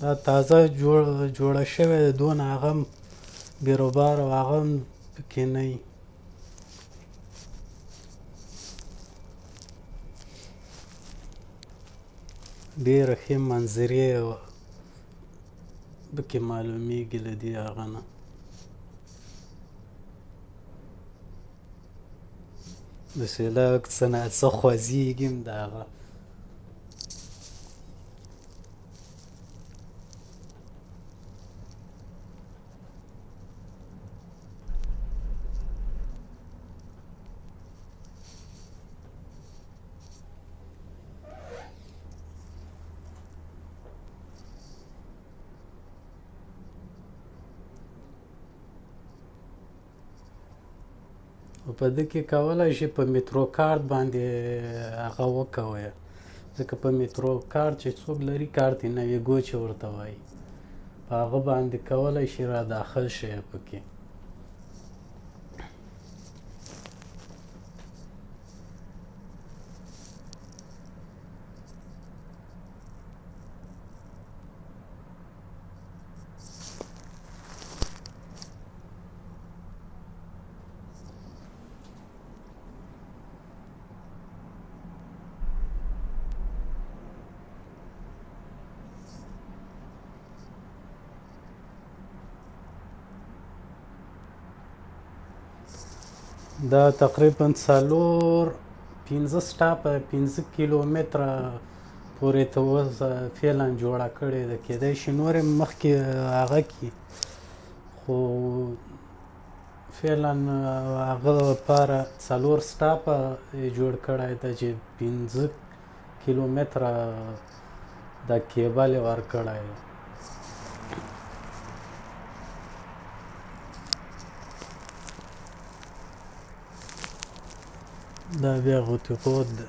دا تازه جوړه شوې ده، دونه هغه هم بیروبار او هغه هم پکې نه وي. ډېره ښې منظرې پکې معلومیږي له دې هغه نه. د سیلاب څه نه څه خوځېږي هم د هغه. په ده کې کولی شي په مترو کارت باندې هغه وکوئ، ځکه په مترو کارت چې څوک لري کارت یې نویګو چې ورته وایي، په هغه باندې کولی شي را داخل شئ پکې. دا تقریبا 5 سټاپه 5 کیلومتره پورې ته اوس فعلا جوړه کړې ده. کیدای شي نور یې مخکې هغه کړي، خو فعلا هغه لپاره 4 سټاپه یې جوړ کړی ده چې 5 کیلومتره دا کیبل یې ورکړی دی. دا بیا غوطه خود ده.